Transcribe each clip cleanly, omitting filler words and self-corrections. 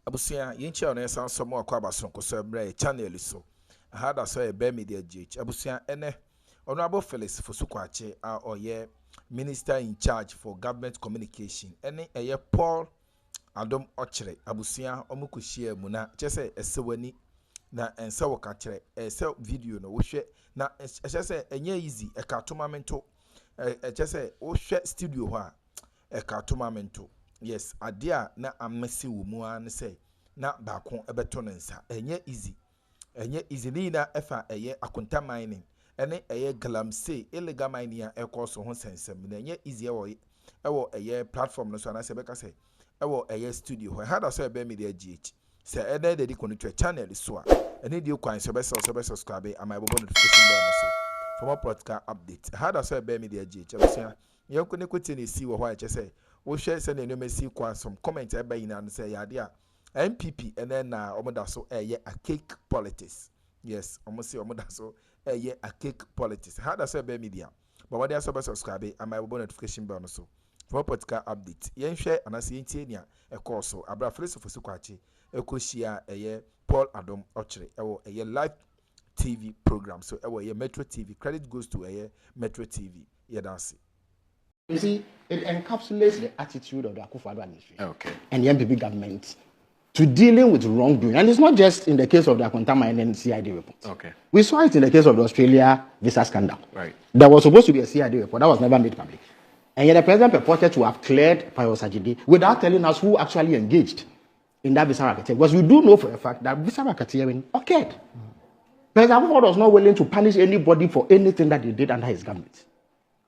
Abusia yinchi on esa somo akwa basonko so ebre channel so hada so ebe media gh abusia ene honorable Felix Ofosu a oye minister in charge for government communication ene eye Paul Adom ochre abusia omukushie mu na chese esewani na ensa wo ka kire ese video no wo hwe na chese enye easy e ka tournamento chese wo hwe studio ho a e ka tournamento. Yes, adia na amesi wo mu an say na baako ebeto nensa enye easy ni na efa eye akonta mining ene eye glamse illegal mining a ekoso ho sensem na enye easy ewo eye platform no so na se beka say ewo eye studio ho hada so ebe media gh se ene dey connect channel so a ene dey kwan so be subscribe am I bobo notification bell so for more podcast update hada so ebe media gh abusia ye ko ne kwete ne si wo ho a che say wo share say na no mesi kwa some comment ebe yin an say ya dia MPP and then omoda so a cake politics. Yes, almost say omoda so a cake politics. How does it be media? But what they are subscribe and my notification bell so for podcast update. Yen share and I see in a course so abra Felix Ofosu a koshia a Paul Adom ochre a live TV program so a Metro TV credit goes to a Metro TV. Yeah, that's it. You see, it encapsulates the attitude of the Akufo-Addo administration and the MPP government to dealing with wrongdoing. And it's not just in the case of the Akonta Mining CID report. Okay. We saw it in the case of the Australia visa scandal. Right. There was supposed to be a CID report that was never made public. And yet the president purported to have cleared Paul Adom without telling us who actually engaged in that visa racketeering. Because we do know for a fact that visa racketeering occurred. President Akufo was not willing to punish anybody for anything that he did under his government.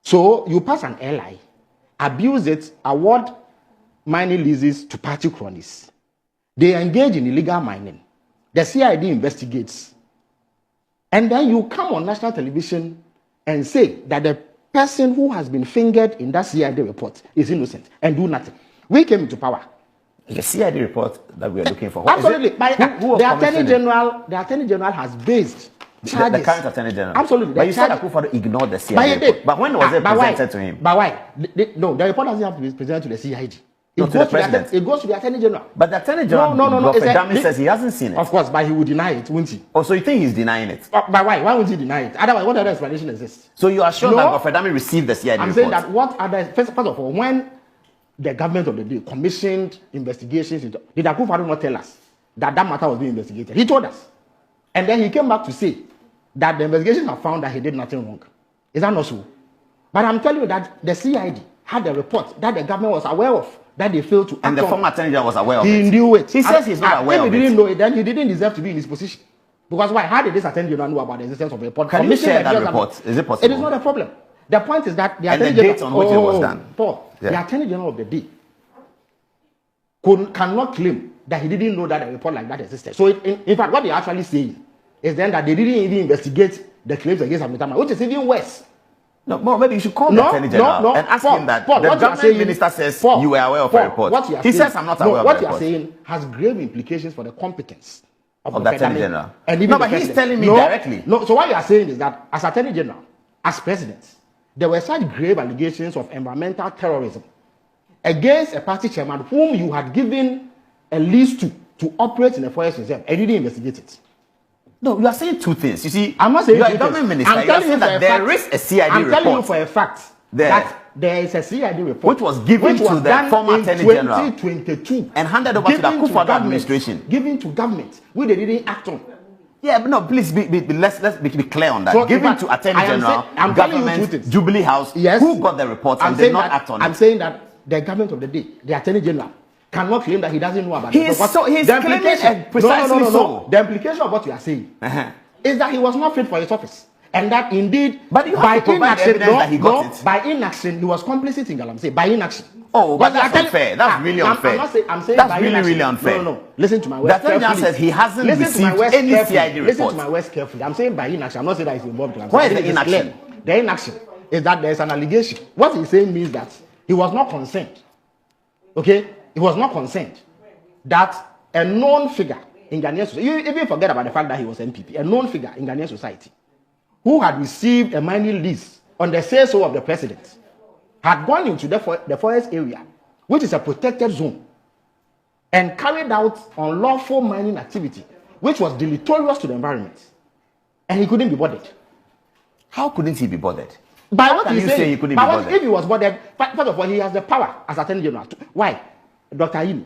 So you pass an LI, abuse it, award mining leases to party cronies. They engage in illegal mining. The CID investigates. And then you come on national television and say that the person who has been fingered in that CID report is innocent and do nothing. We came into power. The CID report that we are looking for. Absolutely. The Attorney General has based charges. The current Attorney General. Absolutely. But you said Akufo ignored the CID report. But when was it presented to him? But why? No, the report doesn't have to be presented to the CID. It goes to the Attorney General. But the Attorney General, no. Dami says he hasn't seen it. Of course, but he would deny it, wouldn't he? Oh, so you think he's denying it? But why? Why would he deny it? Otherwise, what other explanation exists? So you are sure that Dami received the CID report? I'm saying that what other... First of all, when the government of the day commissioned investigations, did Akufo-Addo not tell us that matter was being investigated? He told us. And then he came back to say that the investigations have found that he did nothing wrong. Is that not so? But I'm telling you that the CID had a report that the government was aware of, that they failed to act on. And the former Attorney General was aware of it. He knew it. He says he's not aware of it. If he didn't know it, then he didn't deserve to be in his position. Because why? How did this Attorney General know about the existence of a report? Can you share that report? Is it possible? It is not a problem. The point is that the Attorney General... And the date on which it was done. Paul, the Attorney General of the day cannot claim that he didn't know that a report like that existed. So, in fact, what they actually say is then that they didn't even investigate the claims against Amitama, which is even worse. No, maybe you should call the Attorney General and ask him that the government minister says you were aware of a report. He says I'm not aware of a report. What you are saying has grave implications for the competence of the Attorney General. No, but he's telling me directly. No, so what you are saying is that as Attorney General, as President, there were such grave allegations of environmental terrorism against a party chairman whom you had given a lease to operate in a forest reserve and you didn't investigate it. No, you are saying two things. You see, I'm not saying you are a government minister. I'm telling you that there is a CID report. I'm telling you for a fact that there is a CID report which was given to the former Attorney General 2022 and handed over to the Akufo-Addo administration. Given to government, which they didn't act on. Yeah, but no, please let's be clear on that. So given to Attorney General, government, Jubilee House, who got the report and did not act on it. I'm saying that the government of the day, the Attorney General, cannot claim that he doesn't know about it. He's claiming precisely so. The implication of what you are saying is that he was not fit for his office. And that indeed, but you have to provide evidence that he got it. By inaction, he was complicit in Galamsey. By inaction. Oh, but that's unfair. That's really unfair. I'm saying that's really unfair. No. Listen to my words carefully. The Attorney General says he hasn't received any CID report. Listen to my words carefully. I'm saying by inaction. I'm not saying that he's involved. Why is the inaction? The inaction is that there's an allegation. What he's saying means that he was not concerned. Okay? He was not concerned that a known figure in Ghanaian society, you even forget about the fact that he was MPP, a known figure in Ghanaian society, who had received a mining lease on the say-so of the president, had gone into the forest area, which is a protected zone, and carried out unlawful mining activity, which was deleterious to the environment. And he couldn't be bothered. How couldn't he be bothered? By what you say he couldn't be bothered? If he was bothered, first of all, he has the power as Attorney General. Why? Dr. Yini.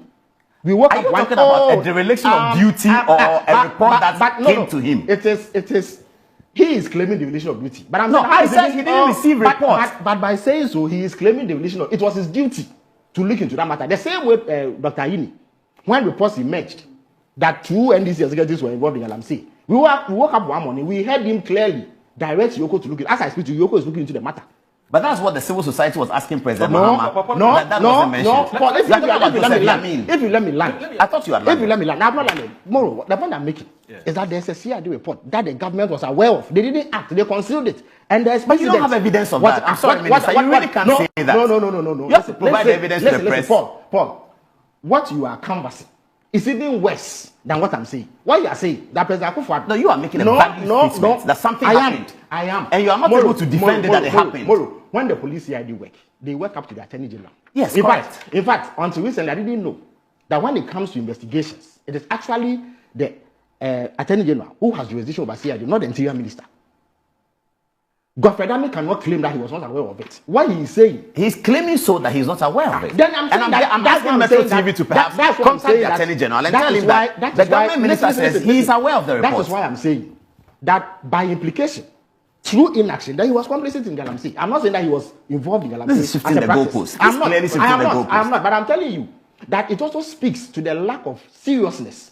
We woke up talking about a dereliction of duty or a report that came to him? It is. He is claiming dereliction of duty. But I'm I said he didn't receive reports. But by saying so, he is claiming dereliction of. It was his duty to look into that matter. The same way Dr. Yini, when reports emerged that 2 NDC executives were involved in LMC, we woke up one morning, we heard him clearly direct Yoko to look into. As I speak to you, Yoko is looking into the matter. But that's what the civil society was asking President No. Paul, if you let me land. I thought you had landed. If you let me land. I'm not landing. Moro, the point I'm making is that there's a CID report that the government was aware of. They didn't act. They concealed it. And there's but you don't have evidence of that. I'm sorry, Minister. You really can't say that. No. You have to provide evidence to the press. Paul, what you are canvassing is even worse than what I'm saying. What you are saying, that President Akufo-Addo. No, you are making a value statement that something happened. I am. And you are not able to defend it that it happened. When the police CID work, they work up to the Attorney General. Yes, in fact, until recently, I didn't know that when it comes to investigations, it is actually the Attorney General who has jurisdiction over CID, not the Interior Minister. Godfrey Adom cannot claim that he was not aware of it. What he is saying, he's claiming so that he's not aware of it. Then I'm asking Metro TV to perhaps contact the Attorney General and tell him that the government minister says he is aware of the report. That is why I'm saying that by implication, through inaction, that he was complicit in Galamsey. I'm not saying that he was involved in Galamsey. This is shifting the goalposts. I'm not, but I'm telling you that it also speaks to the lack of seriousness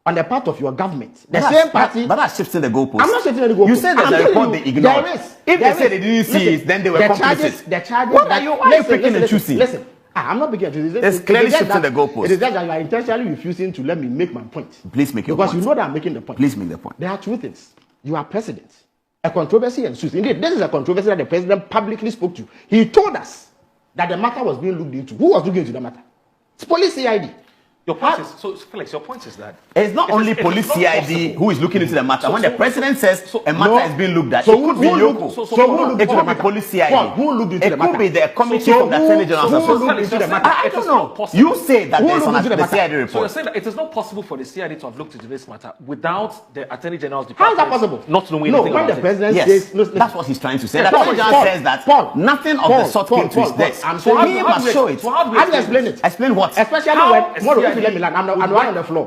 on the part of your government. The same party. But that's shifting the goalposts. I'm not shifting the goalposts. You said there's a report they ignored. If they said they didn't see it, then they were complicit. The charges. Why are you picking and choosing? Listen, I'm not picking and choosing. It's clearly shifting the goalposts. It is that you are intentionally refusing to let me make my point. Please make your point. Because you know that I'm making the point. Please make the point. There are two things. You are president. A controversy ensues. Indeed, this is a controversy that the president publicly spoke to. He told us that the matter was being looked into. Who was looking into the matter? It's police CID. Your point is, so Felix, your point is that it's not only police CID who is looking into the matter. When the president says a matter is being looked at, it could be Yoko. It could be police CID. Who looked into the matter? It could be the committee from the Attorney General's office. Who looked into the matter? I don't know. You say that there's the CID report. So you're saying that it is not possible for the CID to have looked into this matter without the Attorney General's department. How is that possible? Not knowing anything about it. When the president says, that's what he's trying to say. The Attorney General says that nothing of the sort came to his desk. So he must show it. How do you explain it? Explain what? Especially when Moro, if you let me land, I'm on the floor.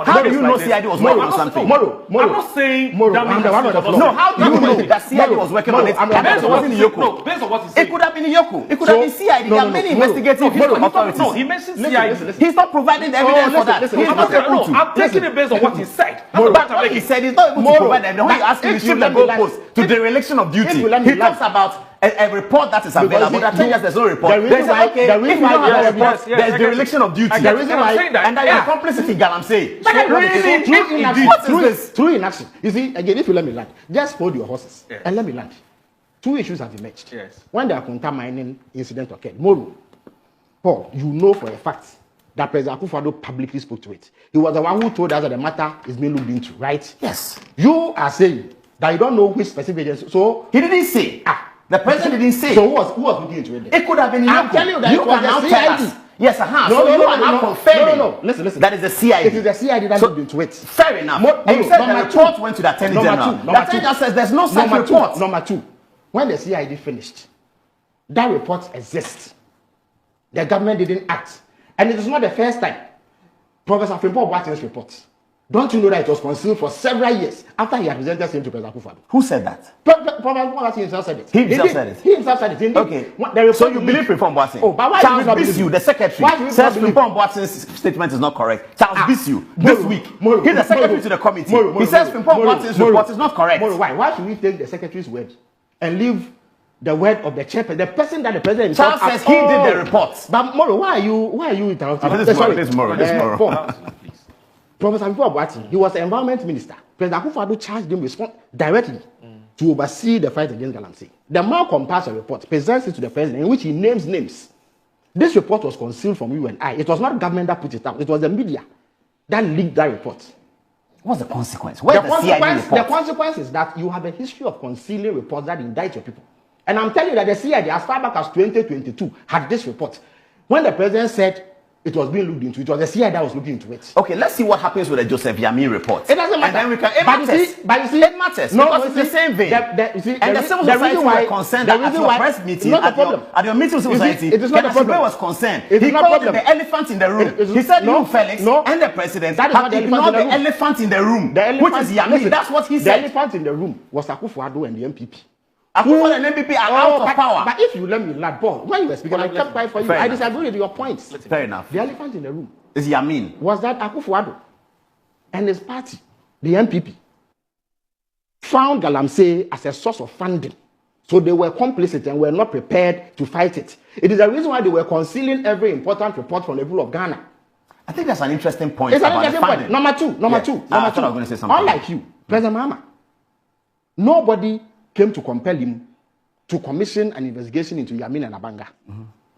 How do you know CID was working on something? Moro. I'm not saying I'm the one on the floor. No, how do you know that CID was working on it? Based on what he's saying. No, based on what he's saying. It could have been Yoko. It could have been CID. There are many investigative authorities. No, he mentioned CID. He's not providing the evidence for that. He's not able to. I'm taking it based on what he said. But what he said, he's not able to provide evidence. When you ask him to shift the goalpost to dereliction of duty, he talks about a report that is available. That tells us there's no report. They say, okay, if you don't have a report, there's dereliction of duty. The reason why, and that you're complicit in Galamsey. Through inaction. You see, again, if you let me land, just hold your horses and let me land. Two issues have emerged. Yes. When the Akroma mining incident occurred, Moro, Paul, you know for a fact that President Akufo-Addo publicly spoke to it. He was the one who told us that the matter is being looked into, right? Yes. You are saying that you don't know which specific agency. So he didn't say. The president didn't say. So who was looking into it? It could have been I'm telling you that you can now tell us. Yes, so you are now confirming. No. Listen. That is the CID. It is the CID that looked into it. Fair enough. And you said the report went to the Attorney General. The Attorney General says there's no such report. Number two, when the CID finished, that report exists. The government didn't act. And it is not the first time. Professor Paul Adom report. Don't you know that it was concealed for several years after he had presented him to President Akufo-Addo? Who said that? Professor Paul Adom himself said it. He himself said it. Okay. So you believe Frimpong Boateng? Oh, but why Charles Bissiu, the secretary, says Frimpong Boateng's statement is not correct. Charles Bissiu, this week, he's the secretary to the committee. He says Frimpong Boateng's report is not correct. Why should we take the secretary's word and leave the word of the chairperson, the person that the president Charles says he did the report? But Moro, why are you interrupting? This Moro. Professor Paul Adom, he was the environment minister. President Akufo-Addo charged him directly to oversee the fight against Galamsey. The man compiles a report, presents it to the president, in which he names names. This report was concealed from you and I. It was not government that put it out. It was the media that leaked that report. What's the consequence? The consequence is that you have a history of concealing reports that indict your people. And I'm telling you that the CID, as far back as 2022, had this report. When the president said it was being looked into. It was the CIA that was looking into it. Okay, let's see what happens with the Joseph Yamin report. It doesn't matter. And then we can, but you see, it matters. No, because it's the same vein. And the civil society were concerned that at your press meeting, at your meeting civil society, it is not the problem. was concerned. He called it the elephant in the room. He said you, Felix, and the president have ignored the elephant in the room, which is Yamin. That's what he said. The elephant in the room was Akufo-Addo and the MPP. Akufo and MPP are out of power. But if you let me land, Paul, when you were speaking, I kept quiet for you. I disagree with your points. Fair enough. The elephant in the room is Yamin. Was that Akufo-Addo and his party, the MPP, found Galamsey as a source of funding. So they were complicit and were not prepared to fight it. It is the reason why they were concealing every important report from the people of Ghana. I think that's an interesting point. It's an interesting point. Number two. I thought I was going to say something. Unlike you, President Mahama, nobody came to compel him to commission an investigation into Yamin and Abanga.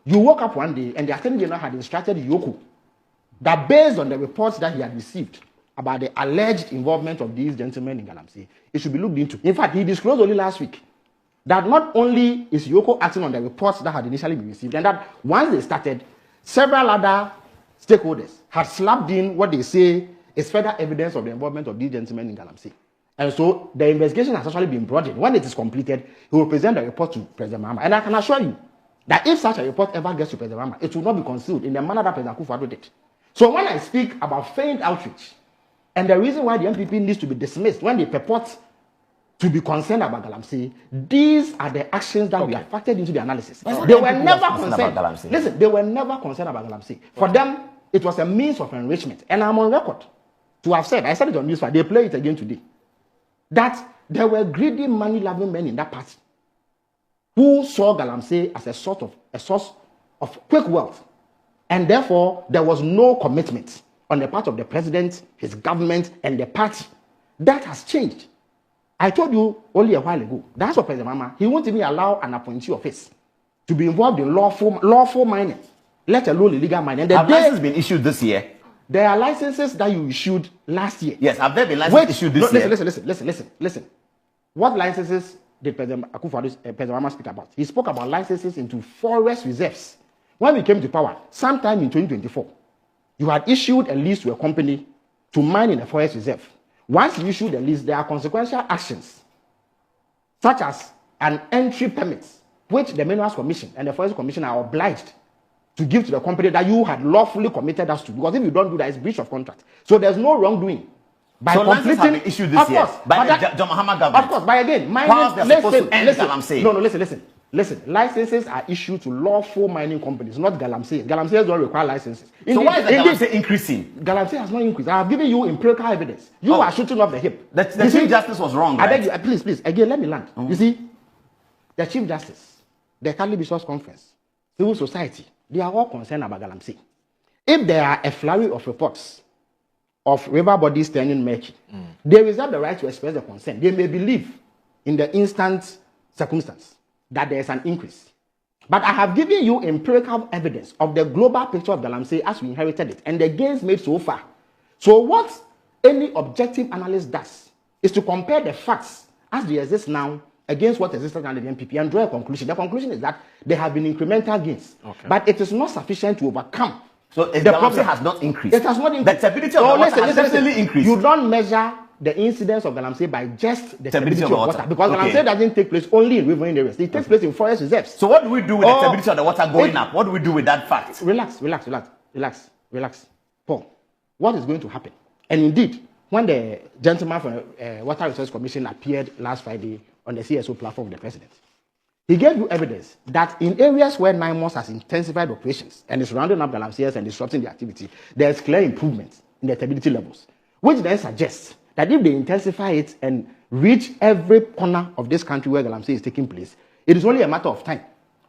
You woke up one day and the Attorney General had instructed Yoko that based on the reports that he had received about the alleged involvement of these gentlemen in Galamsey, it should be looked into. In fact, he disclosed only last week that not only is Yoko acting on the reports that had initially been received, and that once they started, several other stakeholders had slapped in what they say is further evidence of the involvement of these gentlemen in Galamsey. And so the investigation has actually been brought in. When it is completed, he will present the report to President Mahama. And I can assure you that if such a report ever gets to President Mahama, it will not be concealed in the manner that President Akufo-Addo did. So when I speak about feigned outreach, and the reason why the MPP needs to be dismissed when they purport to be concerned about Galamsey, these are the actions that we have factored into the analysis. They were never concerned. Listen, they were never concerned about Galamsey. For them, it was a means of enrichment. And I'm on record to have said, I said it on Newsfire, they play it again today, that there were greedy, money-loving men in that party who saw Galamsey as a source of quick wealth. And therefore, there was no commitment on the part of the president, his government, and the party. That has changed. I told you only a while ago, that's what President Mahama, he won't even allow an appointee of his to be involved in lawful mining, let alone illegal mining. Have licenses been issued this year? There are licenses that you issued last year. Yes, have there been licenses issued this year? Listen. What licenses did President Akufo-Addo, President Mahama speak about? He spoke about licenses into forest reserves. When we came to power, sometime in 2024, you had issued a lease to a company to mine in a forest reserve. Once you issue the lease, there are consequential actions, such as an entry permit, which the Minerals Commission and the Forest Commission are obliged to give to the company that you had lawfully committed us to. Because if you don't do that, it's breach of contract. So there's no wrongdoing. By so licenses have been issued this year by the John Mahama government. Of course, but again, listen. Licenses are issued to lawful mining companies, not Galamsey. Galamsey don't require licenses. So why is the Galamsey increasing? Galamsey has not increased. I have given you empirical evidence. You are shooting off the hip. The Chief Justice was wrong, right? I beg you, please. Again, let me land. You see, the Chief Justice, the Cali Bishops Conference, civil society, they are all concerned about Galamsey. If there are a flurry of reports of river bodies turning murky, they reserve the right to express their concern. They may believe in the instant circumstance that there is an increase. But I have given you empirical evidence of the global picture of Galamsey as we inherited it and the gains made so far. So what any objective analyst does is to compare the facts as they exist now against what existed under the MPP and draw a conclusion. The conclusion is that there have been incremental gains, but it is not sufficient to overcome. So the Galamsey has not increased. It has not increased. The stability of the water has definitely increased. You don't measure the incidence of Galamsey by just the stability of water. Because Galamsey doesn't take place only in riverine areas. It takes place in forest reserves. So what do we do with the stability of the water going up? What do we do with that fact? Relax. Paul, what is going to happen? And indeed, when the gentleman from Water Resources Commission appeared last Friday on the CSO platform of the president, he gave you evidence that in areas where NIMOS has intensified operations and is rounding up Galamsey and disrupting the activity, there is clear improvement in the stability levels, which then suggests that if they intensify it and reach every corner of this country where Galamsey is taking place, it is only a matter of time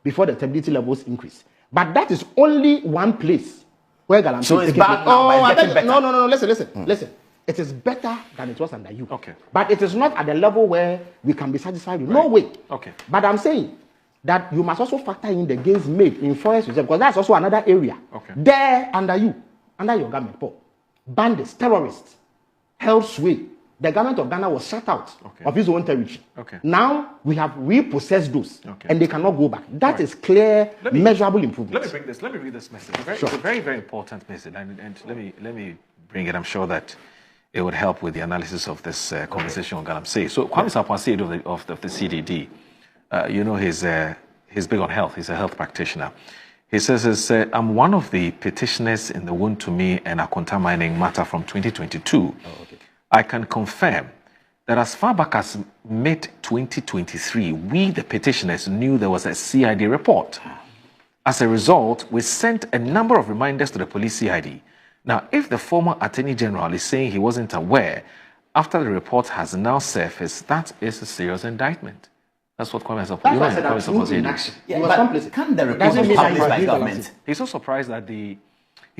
before the stability levels increase. But that is only one place where Galamsey is taking place. No, listen. It is better than it was under you. Okay. But it is not at the level where we can be satisfied with. No way. Okay. But I'm saying that you must also factor in the gains made in forest reserve, because that's also another area. Okay. There, under your government, Paul, bandits, terrorists, held sway the government of Ghana was shut out of its own territory. Okay. Now we have repossessed those, and they cannot go back. That is clear, measurable improvement. Let me read this message. It's a very, very important message, and let me bring it. I'm sure that it would help with the analysis of this conversation on Galamsey. So Kwame Sarpong of the CDD, he's big on health. He's a health practitioner. He says, I'm one of the petitioners in the Wontumi and Akonta mining matter from 2022. I can confirm that as far back as mid-2023, we, the petitioners, knew there was a CID report. As a result, we sent a number of reminders to the police CID. Now, if the former Attorney General is saying he wasn't aware after the report has now surfaced, that is a serious indictment. That's what Kwame Sarpong said. Yeah, but can the report be published by government? He's so surprised that he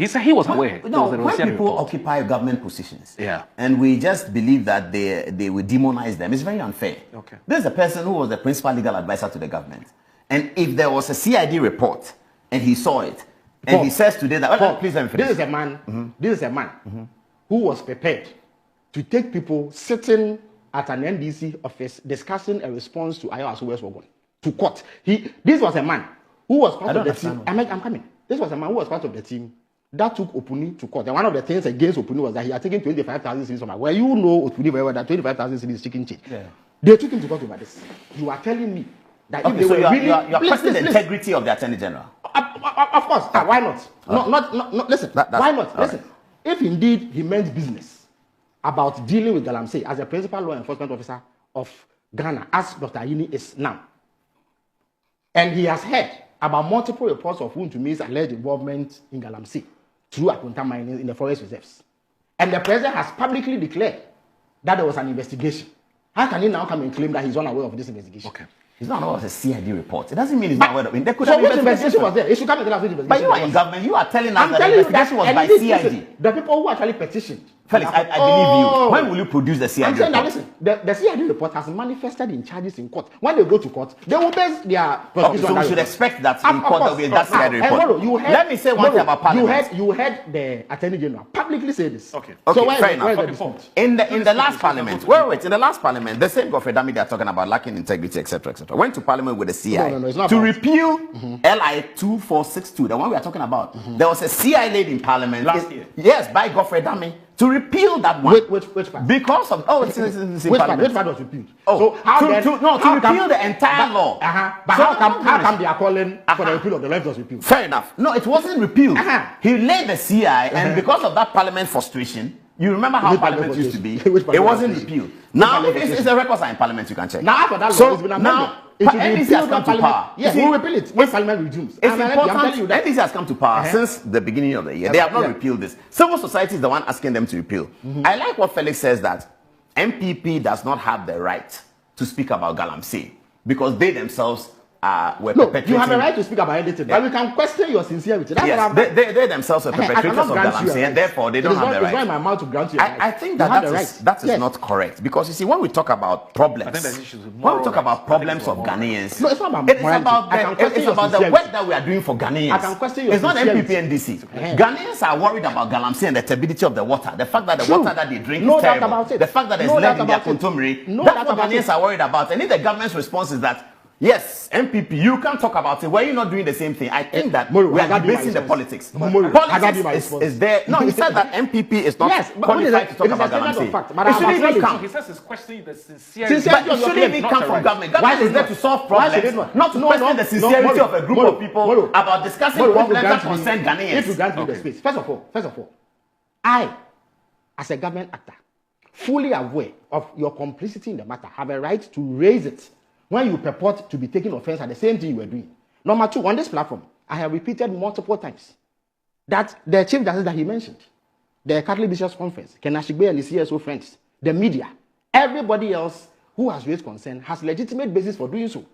said he was aware. No, when people occupy government positions, and we just believe that they will demonize them, it's very unfair. Okay. There's a person who was the principal legal advisor to the government, and if there was a CID report and he saw it, and he says today that, please let me finish. This is a man who was prepared to take people sitting at an NDC office discussing a response to Ayo Asuwe's Wogon to court. This was a man who was part of the team. I'm coming. This was a man who was part of the team that took Opuni to court. And one of the things against Opuni was that he had taken 25,000 cedis from her. Well, you know Opuni very well that 25,000 cedis is chicken change. Yeah. They took him to court over this. You are telling me that if they were really... You are questioning the integrity of the Attorney General. Of course. Why not? Listen, why not? Listen, if indeed he meant business about dealing with Galamsey as a principal law enforcement officer of Ghana, as Dr. Ayini is now, and he has heard about multiple reports of Wuntumi's alleged involvement in Galamsey through Akonta mining in the forest reserves, and the president has publicly declared that there was an investigation, how can he now come and claim that he's unaware of this investigation? Okay. He's not aware of a CID report. It doesn't mean he's not aware of it. There could have been investigation was there. It should come and tell us which investigation. But you are in government. You are telling us that the investigation was by CID. The people who actually petitioned. Felix, I believe you. When will you produce the CID report? Now listen, the CID report has manifested in charges in court. When they go to court, they will base their prosecution. So we should expect that in court there will be that CID report. Let me say one thing about Parliament. You heard the Attorney General publicly say this. Okay, fair enough. In the last Parliament, in the last Parliament, the same Godfrey Dami they are talking about lacking integrity, etc., etc., went to Parliament with the CI to repeal LI 2462, the one we are talking about. There was a CI laid in Parliament last year. Yes, by Godfrey Dami. To repeal that one. Which part? Because of which part was repealed? So to repeal the entire law. But how come they are calling for the repeal of the law was repealed? Fair enough. No, it wasn't repealed. He laid the CI, and because of that Parliament frustration, you remember how Parliament used to be. It wasn't repealed. Now it's a records are in Parliament. You can check. Now after that law, it's been amended. NDC has come to power. Yes, we'll repeal it when Parliament resumes. It's important. NDC has come to power since the beginning of the year. They have not repealed this. Civil society is the one asking them to repeal. I like what Felix says that MPP does not have the right to speak about Galamsey because they themselves were perpetrating. You have a right to speak about anything, but we can question your sincerity. Yes, they themselves were perpetrators of Galamsey, and therefore they don't have the right. It's not in my mouth to grant you. I think that is not correct because you see, when we talk about problems, when we talk about problems of Ghanaians, no, it's not about it's about the work that we are doing for Ghanaians. I can question your It's not MPP and DC. Ghanaians are worried about Galamsey and the turbidity of the water. The fact that the water that they drink is terrible. The fact that there's lead in their contumely. That's what Ghanaians are worried about. And if the government's response is that, yes, MPP, you can't talk about it. Why are you not doing the same thing? I think that we are debating the politics. Politics is there. No, he said that MPP is not qualified to talk about Galamsey. He says he's questioning the sincerity. But it shouldn't even come from government. Government is there to solve problems, not to question the sincerity of a group of people about discussing problems that concern Ghanaians. If you grant me the space. First of all, I, as a government actor, fully aware of your complicity in the matter, have a right to raise it when you purport to be taking offense at the same thing you were doing. Number two, on this platform, I have repeated multiple times that the chief justice that he mentioned, the Catholic Bishops' Conference, Ken Ashigbe and the CSO friends, the media, everybody else who has raised concern has legitimate basis for doing so.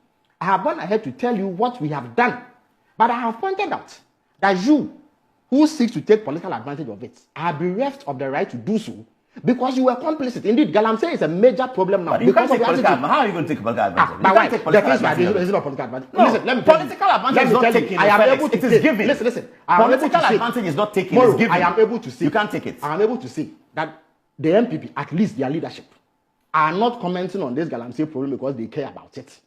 I have gone ahead to tell you what we have done, but I have pointed out that you, who seek to take political advantage of it, are bereft of the right to do so because you were complicit. Indeed, Galamsey is a major problem now. Because of how are you going to take political advantage? You can't take political advantage. Is it not political advantage? No, listen, let me political advantage is not taken. I am able to it is given. Listen. Political advantage is not taken. It is given. I am able to see. You can't take it. I am able to see that the MPP, at least their leadership, are not commenting on this galamsey problem because they care about it.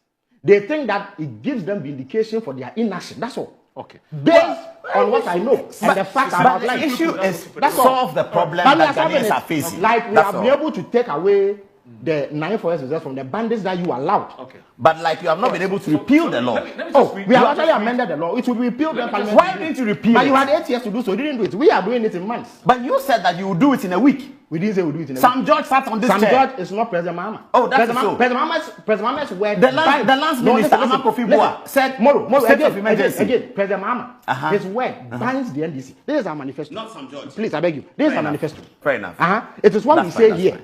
They think that it gives them vindication for their inaction. That's all. Okay. Based on what I know and the facts about the life. issue is solve the problem that Ghanaians are facing. Like we have been able to take away the 9-4 reserves from the bandits that you allowed. Okay. But like you have not been able to repeal the law. We have actually amended the law. It will be repealed in Parliament. Why didn't you repeal it? But you had 8 years to do so. You didn't do it. We are doing it in months. But you said that you would do it in a week. We didn't say we would do it in a week. Sam George sat on this chair. Sam George is not President Mahama. Oh, that's so. President Mahama's word. The last minister, Kofi Boa, said Moro, again, President Mahama, his word binds the NDC. This is our manifesto. Not Sam George. Please, I beg you. This is our manifesto. Fair enough. It is what we say here.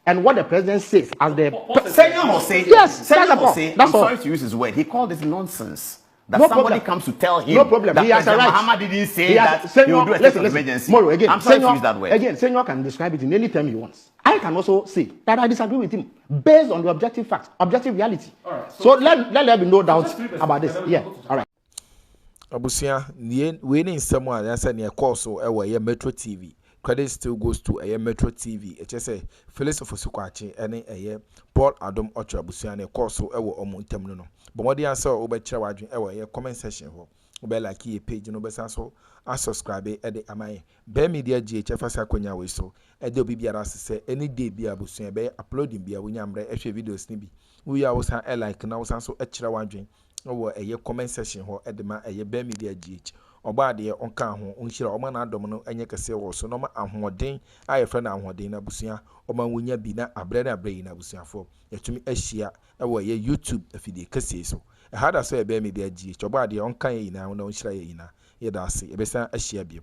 And what the president says as the Senor Hossein, yes, I'm sorry to use his word. He called this nonsense. That somebody comes to tell him that President Mahama didn't say that he will do a state of emergency. I'm sorry to use that word. Again, Senor can describe it in any term he wants. I can also say that I disagree with him based on the objective facts, objective reality. Right, so let there be no doubt about this. Yeah, all right. Abusia, we need someone that said near course or Metro TV. Credit still goes to a Metro TV. It just a Felix Ofosu and a Paul Adom Ocho Abusia and a course or omo temno. But what the answer over chawadrin a comment section ho. Ube like a page no besaso a subscribe at the amai. Be media GHF Sakonya we so. Edo bibiara say any day be Abusia be uploading be a winyambre extra videos nibi. We are also a like now so a chawadrin over a comment section ho at the ma a be media GH. Oba de onka ho onhira oma na adom no enye kese wo so no ma ahoden ayefra na ahoden na busua oma wonya bi na abre na abre na busuafo yatumi ahia ewo ye YouTube afide kese so e hada so e be media gi oba de onka ye ina na onhira ye ina ye da ase e besa ahia bi